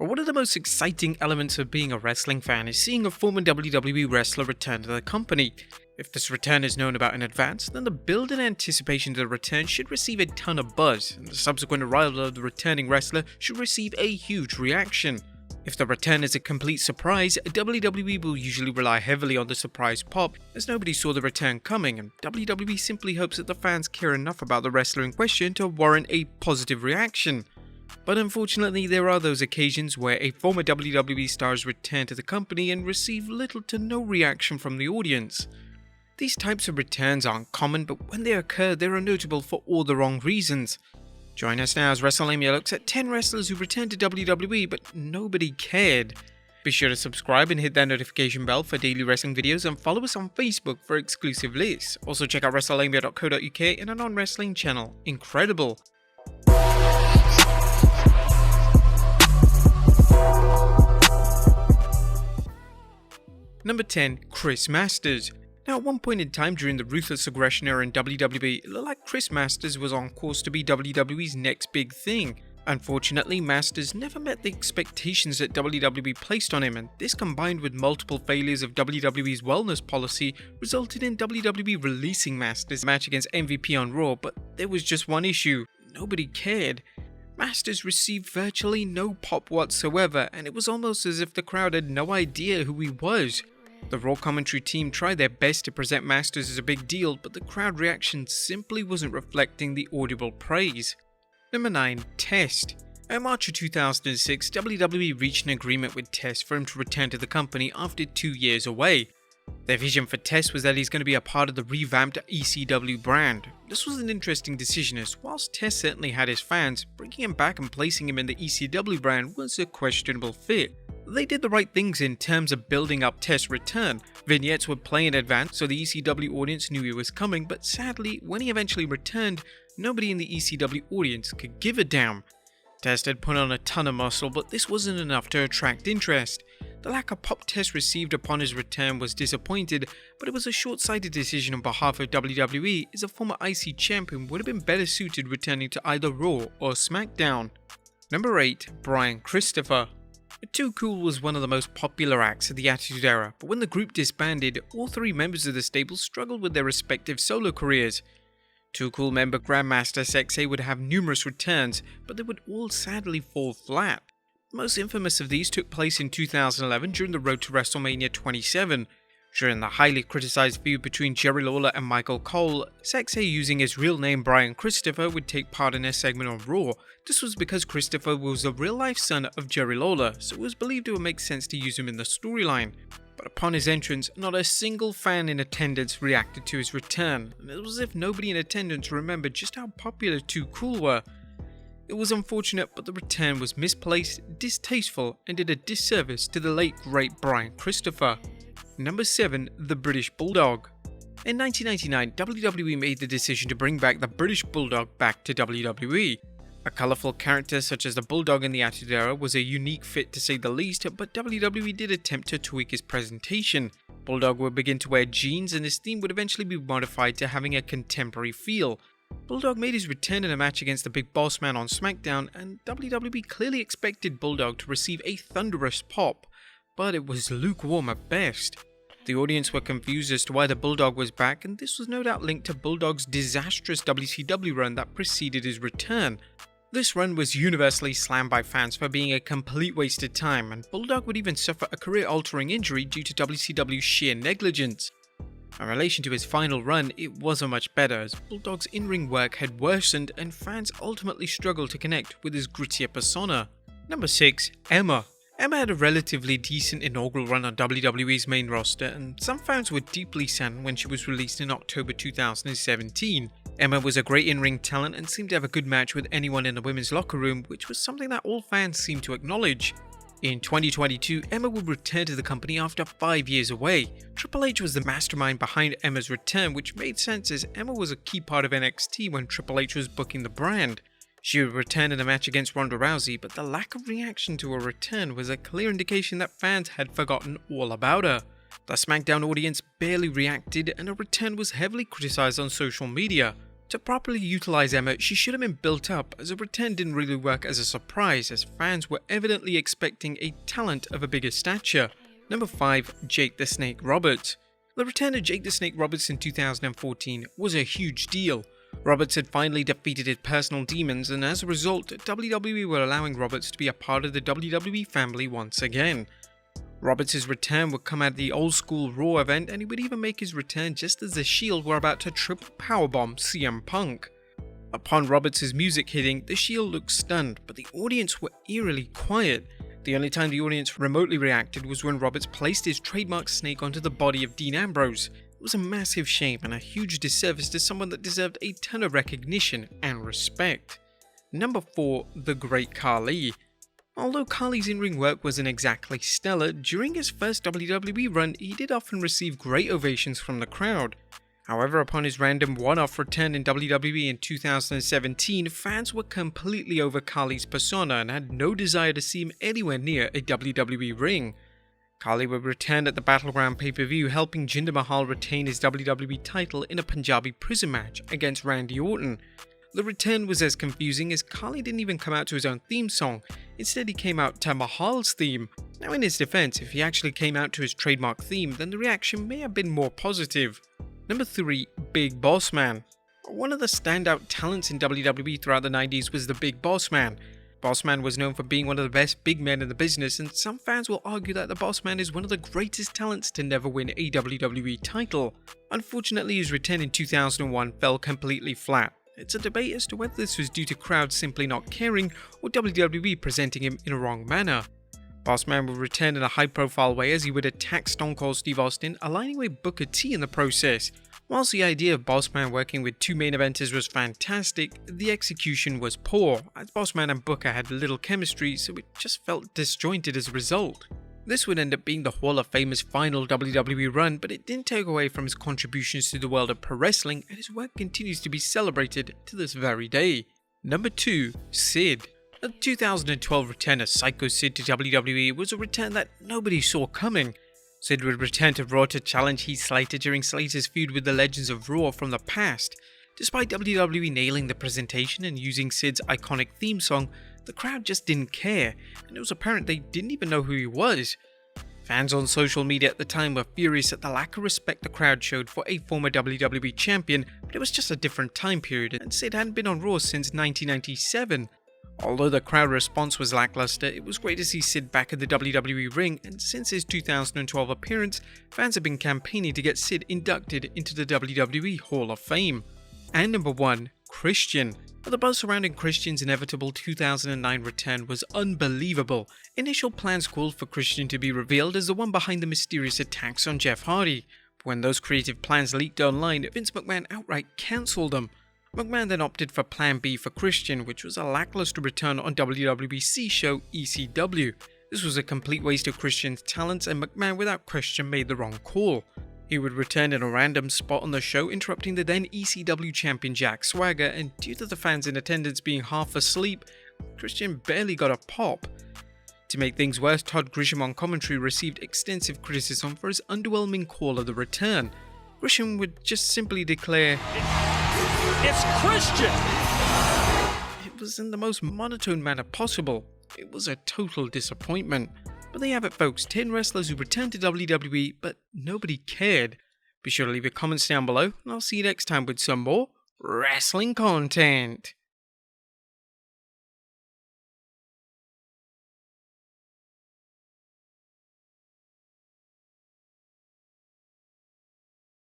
But one of the most exciting elements of being a wrestling fan is seeing a former WWE wrestler return to the company. If this return is known about in advance, then the build and anticipation to the return should receive a ton of buzz, and the subsequent arrival of the returning wrestler should receive a huge reaction. If the return is a complete surprise, WWE will usually rely heavily on the surprise pop, as nobody saw the return coming, and WWE simply hopes that the fans care enough about the wrestler in question to warrant a positive reaction. But unfortunately, there are those occasions where a former WWE stars return to the company and receive little to no reaction from the audience. These types of returns aren't common, but when they occur, they are notable for all the wrong reasons. Join us now as Wrestlelamia looks at 10 wrestlers who returned to WWE but nobody cared. Be sure to subscribe and hit that notification bell for daily wrestling videos, and follow us on Facebook for exclusive lists. Also check out Wrestlelamia.co.uk and a non-wrestling channel, Incredible. Number 10. Chris Masters. Now, at one point in time during the ruthless aggression era in WWE, it looked like Chris Masters was on course to be WWE's next big thing. Unfortunately, Masters never met the expectations that WWE placed on him, and this combined with multiple failures of WWE's wellness policy resulted in WWE releasing Masters' match against MVP on Raw, but there was just one issue: nobody cared. Masters received virtually no pop whatsoever, and it was almost as if the crowd had no idea who he was. The Raw commentary team tried their best to present Masters as a big deal, but the crowd reaction simply wasn't reflecting the audible praise. Number 9. Test. In March of 2006, WWE reached an agreement with Test for him to return to the company after 2 years away. Their vision for Test was that he's going to be a part of the revamped ECW brand. This was an interesting decision, as whilst Test certainly had his fans, bringing him back and placing him in the ECW brand was a questionable fit. They did the right things in terms of building up Test's return. Vignettes would play in advance so the ECW audience knew he was coming, but sadly, when he eventually returned, nobody in the ECW audience could give a damn. Test had put on a ton of muscle, but this wasn't enough to attract interest. The lack of pop Test received upon his return was disappointed, but it was a short-sighted decision on behalf of WWE, as a former IC champion would have been better suited returning to either Raw or SmackDown. Number 8. Brian Christopher. Too Cool was one of the most popular acts of the Attitude Era, but when the group disbanded, all three members of the stable struggled with their respective solo careers. Too Cool member Grandmaster Sexay would have numerous returns, but they would all sadly fall flat. The most infamous of these took place in 2011 during the road to WrestleMania 27. During the highly criticized feud between Jerry Lawler and Michael Cole, Sexay, using his real name Brian Christopher, would take part in a segment on Raw. This was because Christopher was the real-life son of Jerry Lawler, so it was believed it would make sense to use him in the storyline. But upon his entrance, not a single fan in attendance reacted to his return, and it was as if nobody in attendance remembered just how popular Too Cool were. It was unfortunate, but the return was misplaced, distasteful, and did a disservice to the late great Brian Christopher. Number 7. The British Bulldog. In 1999, WWE made the decision to bring back the British Bulldog back to WWE. A colourful character such as the Bulldog in the Attitude Era was a unique fit to say the least, but WWE did attempt to tweak his presentation. Bulldog would begin to wear jeans, and his theme would eventually be modified to having a contemporary feel. Bulldog made his return in a match against the Big Boss Man on SmackDown, and WWE clearly expected Bulldog to receive a thunderous pop, but it was lukewarm at best. The audience were confused as to why the Bulldog was back, and this was no doubt linked to Bulldog's disastrous WCW run that preceded his return. This run was universally slammed by fans for being a complete waste of time, and Bulldog would even suffer a career-altering injury due to WCW's sheer negligence. In relation to his final run, it wasn't much better, as Bulldog's in-ring work had worsened and fans ultimately struggled to connect with his grittier persona. Number 6. Emma. Emma had a relatively decent inaugural run on WWE's main roster, and some fans were deeply saddened when she was released in October 2017. Emma was a great in-ring talent and seemed to have a good match with anyone in the women's locker room, which was something that all fans seemed to acknowledge. In 2022, Emma would return to the company after 5 years away. Triple H was the mastermind behind Emma's return, which made sense as Emma was a key part of NXT when Triple H was booking the brand. She would return in a match against Ronda Rousey, but the lack of reaction to her return was a clear indication that fans had forgotten all about her. The SmackDown audience barely reacted, and her return was heavily criticized on social media. To properly utilize Emma, she should have been built up, as a return didn't really work as a surprise, as fans were evidently expecting a talent of a bigger stature. Number 5. Jake the Snake Roberts. The return of Jake the Snake Roberts in 2014 was a huge deal. Roberts had finally defeated his personal demons, and as a result, WWE were allowing Roberts to be a part of the WWE family once again. Roberts' return would come at the old school Raw event, and he would even make his return just as the Shield were about to triple powerbomb CM Punk. Upon Roberts' music hitting, the Shield looked stunned, but the audience were eerily quiet. The only time the audience remotely reacted was when Roberts placed his trademark snake onto the body of Dean Ambrose. It was a massive shame and a huge disservice to someone that deserved a ton of recognition and respect. Number 4. The Great Khali. Although Khali's in-ring work wasn't exactly stellar, during his first WWE run he did often receive great ovations from the crowd. However, upon his random one-off return in WWE in 2017, fans were completely over Khali's persona and had no desire to see him anywhere near a WWE ring. Khali would return at the Battleground pay-per-view, helping Jinder Mahal retain his WWE title in a Punjabi prison match against Randy Orton. The return was as confusing as Khali didn't even come out to his own theme song. Instead, he came out to Mahal's theme. Now, in his defense, if he actually came out to his trademark theme, then the reaction may have been more positive. Number 3. Big Boss Man. One of the standout talents in WWE throughout the 90s was the Big Boss Man. Boss Man was known for being one of the best big men in the business, and some fans will argue that the Boss Man is one of the greatest talents to never win a WWE title. Unfortunately, his return in 2001 fell completely flat. It's a debate as to whether this was due to crowds simply not caring or WWE presenting him in a wrong manner. Boss Man would return in a high-profile way as he would attack Stone Cold Steve Austin, aligning with Booker T in the process. Whilst the idea of Boss Man working with two main eventers was fantastic, the execution was poor, as Boss Man and Booker had little chemistry, so it just felt disjointed as a result. This would end up being the Hall of Fame's final WWE run, but it didn't take away from his contributions to the world of pro wrestling, and his work continues to be celebrated to this very day. Number 2. Sid. The 2012 return of Psycho Sid to WWE was a return that nobody saw coming. Sid would return to Raw to challenge Heath Slater during Slater's feud with the Legends of Raw from the past. Despite WWE nailing the presentation and using Sid's iconic theme song, the crowd just didn't care, and it was apparent they didn't even know who he was. Fans on social media at the time were furious at the lack of respect the crowd showed for a former WWE champion, but it was just a different time period, and Sid hadn't been on Raw since 1997. Although the crowd response was lackluster, it was great to see Sid back in the WWE ring, and since his 2012 appearance, fans have been campaigning to get Sid inducted into the WWE Hall of Fame. And number 1. Christian. The buzz surrounding Christian's inevitable 2009 return was unbelievable. Initial plans called for Christian to be revealed as the one behind the mysterious attacks on Jeff Hardy. But when those creative plans leaked online, Vince McMahon outright cancelled them. McMahon then opted for Plan B for Christian, which was a lackluster return on WWE's show ECW. This was a complete waste of Christian's talents, and McMahon without question made the wrong call. He would return in a random spot on the show, interrupting the then ECW champion Jack Swagger, and due to the fans in attendance being half asleep, Christian barely got a pop. To make things worse, Todd Grisham on commentary received extensive criticism for his underwhelming call of the return. Grisham would just simply declare, "It's Christian!" It was in the most monotone manner possible. It was a total disappointment. But there you have it, folks, 10 wrestlers who returned to WWE, but nobody cared. Be sure to leave your comments down below, and I'll see you next time with some more wrestling content.